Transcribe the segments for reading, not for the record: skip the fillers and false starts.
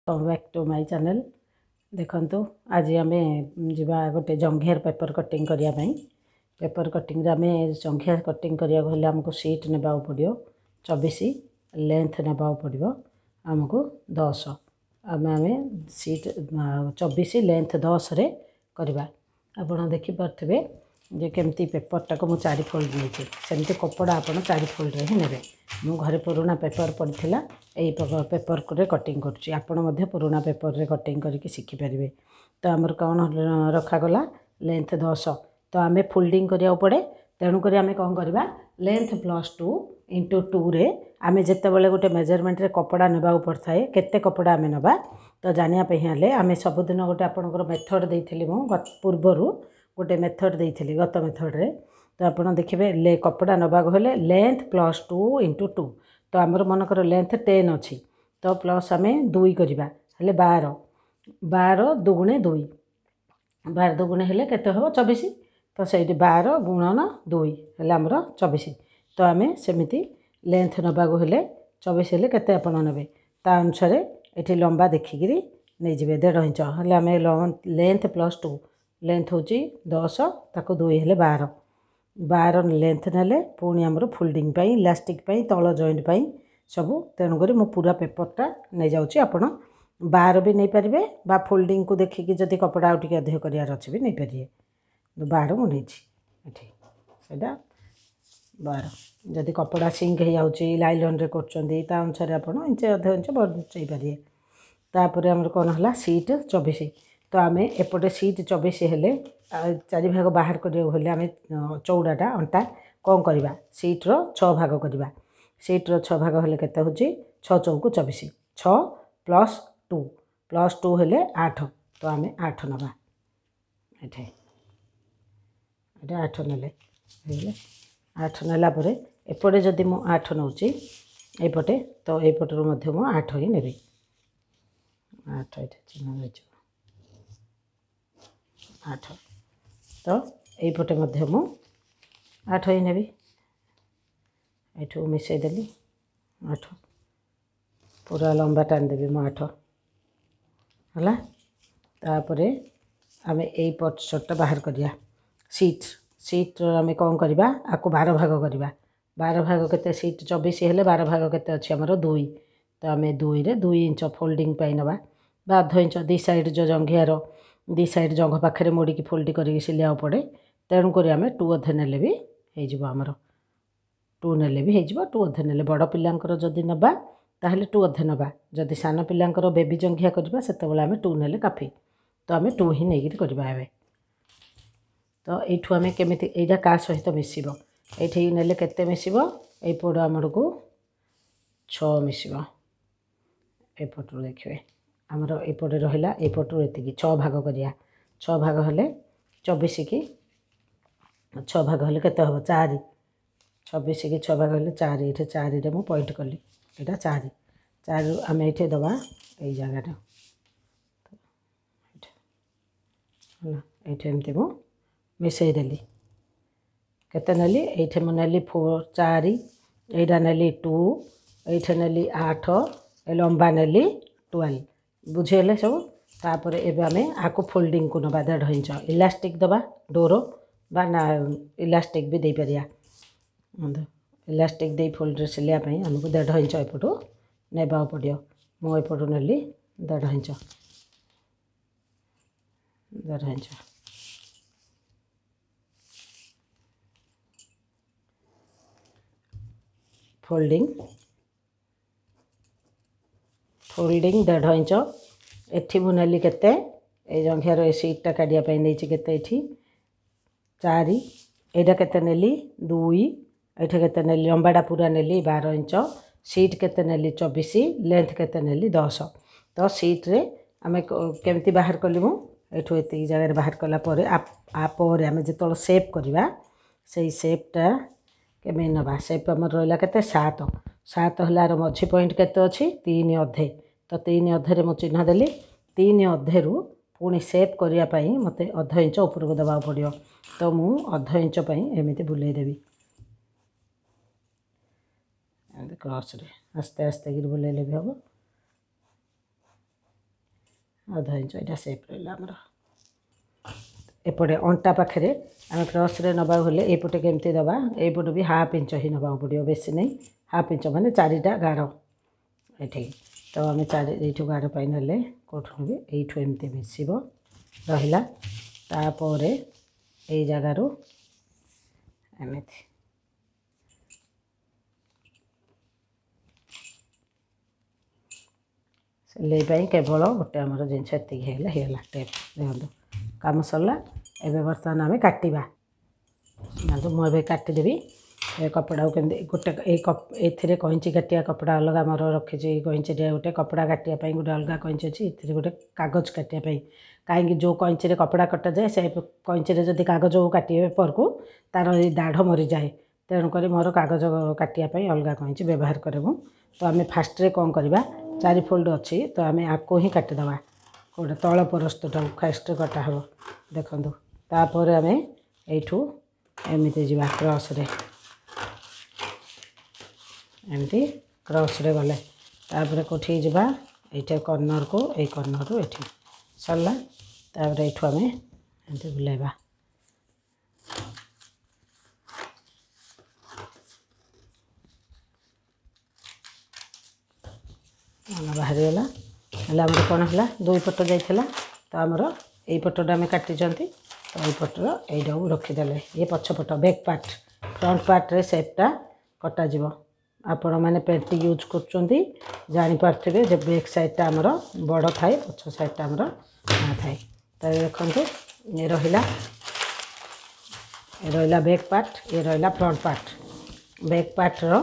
Welcome back to my channel. देखंतु आज आम जा गोटे जंघियार पेपर कटिंग करने पेपर कटिंग आम जंघिया कटिंग करने आमको सीट ने पड़ो 24 लेंथ ने पड़ो आमको 10 आम सीट 24 लेंथ 10 रे करवा। आपड़ देखिपे जे केमती पेपरटा को मुझे 4 फोल्ड नहीं सेमती कपड़ा आप 4 फोल्ड ही ने मो घरे पुराना पेपर पड़ा यही पेपर को कटिंग करुँची आपण पुराना पेपर रे कटिंग करके शिखिपारे। तो आमर कौन रखागला लेंथ 10 तो आम फोल्डिंग करिया पड़े तेणुक आम कौन करवा लेंथ +2 × 2 रे आम जिते गोटे मेजरमेंट रे कपड़ा नेबा पड़ता है केते कपड़ा आम नवा तो जानापी हेल्ले आम सबुदिन गोटे आपंकर मेथड देती पूर्वर गोटे मेथड देती गत मेथड रे तो आप देखिए कपड़ा नवा हेल्ले लेंथ +2 × 2 तो आमर मनकर लेंथ 10 अच्छी तो प्लस आम 2 करवा हेल्ले 12 12 दुगुणे 2 12 दुगुणे हेल्ले केते हम 24 तो से 12 गुणन 2 हेल्ले आमर 24 तो आम सेमती लेंथ नवा हेल्ले 24 हेल्ले केते आपण नेबे ता अनुसार ये लंबा देखिकी नहीं जाए 1.5 इंच हेल्ले आम लेंथ +2 लेंथ हूँ 10 ताको 2 हेल्ले 12 लेंथ नेले पुणी आमर फोल्डिंग पाई इलास्टिक पाई तल जॉइंट पाई सबू तेणुक मु पूरा पेपरटा नहीं जाऊँगी आपण 12 भी नहीं पारे बा फोल्डिंग को देखिकी जदि कपड़ा आउट अधिक करार अच्छे भी नहीं पारे 12 मुझे सेटा 12 जदि कपड़ा सिंक हो जाऊँगी लाइलन रे कर अनुसार आप इंचे अध इंच बचई पारे। तापर आमर कौन है सीट 24 तो आम एपटे सीट 24 हेल्ले 4 भाग बाहर करें आम चौड़ाटा अंटा कौन करवा सीट्र 6 भाग करवा सीट्र 6 भाग हेल्ले केते होची 6 चौकु 24 6 +2 हेल्ले 8 तो आम 8 नवा ये 8 नेले 8 नेला परे एपटे जदि मु 8 नौची एपटे तो एपटर मध्य मु 8 ही नेबी 8 ये चिन्ह रही 8 तो यपटे मध्य मु 8 ही नेबी एठू मिसईदेली 8 पूरा लंबा टान देवी मु 8 है तापर आम यही पट शर्ट बाहर करिया सीट आम कौन करवा आपको 12 भाग करवा 12 भाग केते सीट 24 हेल्ले 12 भाग केते अच्छी आमर 2 तो आम 2 रे 2 इंच फोल्डिंग पाई नवा बा अध इंच दी साइड जो जंघियार दी साइड जंघ पाखे मोड़िकी फोल्ड करके सिलिया पड़े तेणुक आम 2 अधे नेले भी हो आमर 2 नेले भी हो 2 अधे नेले बड़ पिलांकर जदि नबा ताहले 2 अधे नबा जदि सान पिलांकर बेबी जंघिया करबा सेतेबेले आम 2 नेले काफी तो आम 2 ही नहीं करवा एबे। तो यू आम केमी यहाँ क्या सहित मिसब ये नेले केते मिसब एपट आमर को 6 मिसब एपटू देखिए आमर एपटे रहा एपटू ये 6 भाग करिया 6 भाग हेल्ले 24 की 6 भाग हेल्ले केते हम 4 24 की 6 भाग हेल्ले 4 ये 4 रे मु पॉइंट कली यहाँ 4 आम ये दबा ये जगह ये एमती मु मिसईदेली केते नेली ये मु नेली 4 यहाँ नेली 2 ये नेली 8 ए लंबा नेली 12 बुझेले सब तापर एबे आमे आको फोल्डिंग को नबा 1.5 इंच इलास्टिक दबा डोर बा ना इलास्टिक भी दे परिया इलास्टिक दे फोल्ड सिलिया पई हमको 1.5 इंच एपटो नेबा पड़ियो मो एपटो नेली 1.5 इंच 1.5 इंच फोल्डिंग 1.5 इंच एठी मु नेली केते ए जंघियार ए सीटटा काटिया पई नेछि केते एठी 4 एटा केते नेली 2 एठे केते नेली लंबाटा पूरा नेली 12 इंच सीट केते नेली 24 लेंथ केते नेली 10 तो सीट रे आमे केमती बाहर कली मु एठो एती जगह बाहर कला परे आपर आमे जेतल शेप करबा सेही शेपटा केमे नबा शेप हमर रहला केते 7 हलार मझी पॉइंट केते अछि 3 अधे तो 3 अधे मु चिन्ह देली 3 अधे रु पुणी सेप करने मत अध इंच उपरको दबा पड़ो तो मु अध इंच एमती बुले देवी क्रॉस रे आस्ते आस्ते बुलेले भी हम आधा इंच यहाँ सेप रहा आमर एपटे अंटा पाखे आम क्रस नवा हेल्ले एपटे केमती दबा एपटे भी हाफ इंच ही नवा पड़ो बेसी नहीं हाफ इंच माने 4टा गार ये तो आम 4 यू गार पाई ना कौटू भी यू एमती मिसब रहा तापर यही जगार एमती सिलाई केवल गोटे आमर जिनस एगला टेप देखो कम सरला एवं बर्तमान आम काटा मुझे काटिदेवी कपड़ा केमती गोटे ये कईची काटिया कपड़ा अलग मोर रखी कईची गोटे कपड़ा काटापी गोटे अलग कईची अच्छी ये गोटे कागज काटापी कहीं जो कईची कपड़ा कटा जाए से कईची जब कागज काटे पेपर को तार दाढ़ मरी जाए तेणुक मोर कागज काटापी अलग कईची व्यवहार करे तो आम फास्ट कौन करवा 4 फोल्ड अच्छी तो आम आपको ही काटिदेवा गोटे तल परस्तटा फास्ट कटा हम देखूँ तापर आम यू एमती जा क्रस एमती क्रस गले तापर कौटी जा ये कर्नर को ये कर्नर रू ये सरला तापर यू आम एमती बुलेबा बाहरीगला आमर कौन है 2 पट जाइला तो आमर यही पटा आम काटी तो यही पटर यहीटा रखीदे ये पछपट बैक पार्ट फ्रंट पार्ट रे सेपटा कटाଯିव आपण मैंने पेंट यूज करें जो बैक साइडटा आमर बड़ थाए पछ साइडटा आमर थाए तो देखो ये रहा बैक पार्ट ये रहा फ्रंट पार्ट बैक पार्ट रो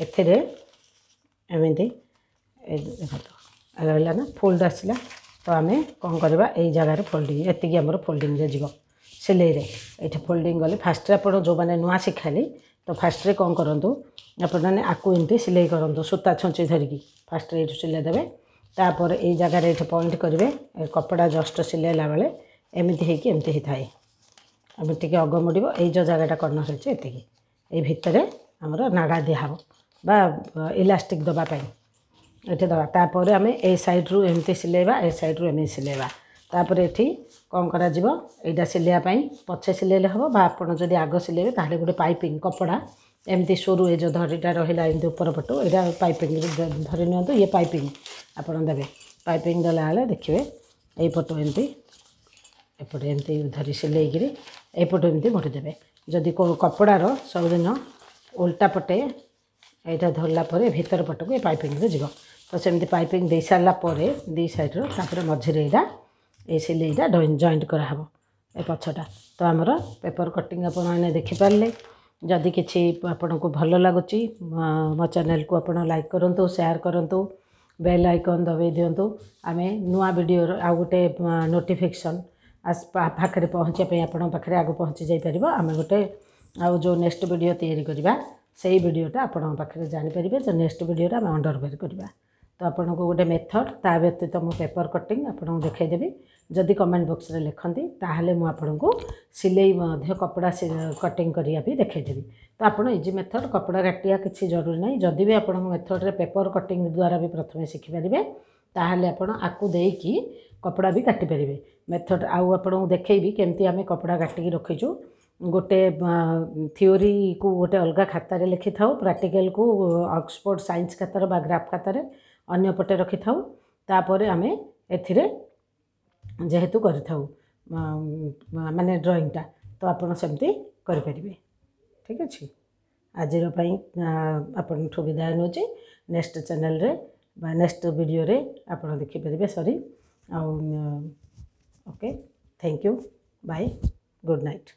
एथिरे एमती देखो रहा ना फोल्ड आसला तो आम कौन करवा यही जगार फोल्डिंग एति आमर फोल्डिंग जीव सिलाई ये फोल्डिंग गले फास्ट आप जो मैंने नुआ शिखाली तो फास्ट कौन करूँ आपने आकु एमती सिलाई करूँ सूता छुंची धरिकी फास्ट ये सिलाई देवे तापर ये जगार ये पॉइंट करेंगे कपड़ा जस्ट सिलाइला बेले एमती होती थाए आम टे अग मुड़ब ये जो जगटा कर्नर अच्छे ये भितर आमर नाड़ा दिहब बा इलास्टिक दवापाई ये दवा तापर आम ए साइड्रु एमती सिलेबा ए साइड्रु एमती सिलेबा तापर ये कौन करा यहाँ सिलैयापाई पछे सिलेले हम आपड़ जब आग सिलेबे ताहले गोटे पाइपिंग कपड़ा एमती सरू ये जो धरीटा रहा एमती ऊपर पटू यहाँ पाइपिंग धरी नि ये पाइपिंग आपड़ देवे पाइपिंग देला बेले देखिए यही पटू एमती एपटे एमती धरी सिलेकरी एपटू एमती भरिदेवे जदि कपड़ार सबुदिन उल्टा पटे यहाँ धरला भीतर पटक ये पाइपिंग जीव तो सेमती पाइपिंग दे सारापर दी सैड्र मझे यहाँ ये सिलेटा जॉइंट कराहब ए पछटा तो आमर पेपर कटिंग आपने देखिपारे जदि किसी आपन को भल लगुच मो चैनल को आप लाइक करूँ शेयर करूँ बेल आइकन दबाई दिंतु आम नुआ वीडियो आ गोटे नोटिफिकेशन पाखे पहुँचापी आपण पाखे आगे पहुँची जापर आम गोटे आउ जो नेक्स्ट वीडियो तैयारी करवा से वीडियोटा आपण पाखे जानीपर जो नेक्स्ट वीडियो आम अंडरवेयर करवा तो आपन को गोटे मेथड ता व्यतीत मु पेपर कटिंग आपन देखैदेवी जदि कमेंट बॉक्स रे लिखंती ताहले मु आपन को सिलाई मध्य कपड़ा कटिंग करिया भी देखैदेवी तो आपन इजी मेथड कपड़ा काटिया किसी जरूरी नहीं जदि भी आपन मेथड रे पेपर कटिंग द्वारा भी प्रथमे शिखि पारिबे ताहले आपन आकु देकी कपड़ा भी काटि पारिबे मेथड आउ आपन देखैबी केमती आमे कपड़ा काटिकी रखिछु गोटे थ्योरी को गोटे अलग खातार लिखि थाउ प्रैक्टिकल को ऑक्सफोर्ड साइंस खातार बा ग्राफ खातार अन्य पटे रखि थाउ तापर आमे एथिरे जेहेतु करि थाउ माने ड्राइंगटा तो आपन सेमती करि परिबे ठीक अछि आजिर पई आपन ठो विदाय नोचे नेक्स्ट चैनल रे बा नेक्स्ट वीडियो रे आपन देखि परिबे sorry okay thank you bye good night.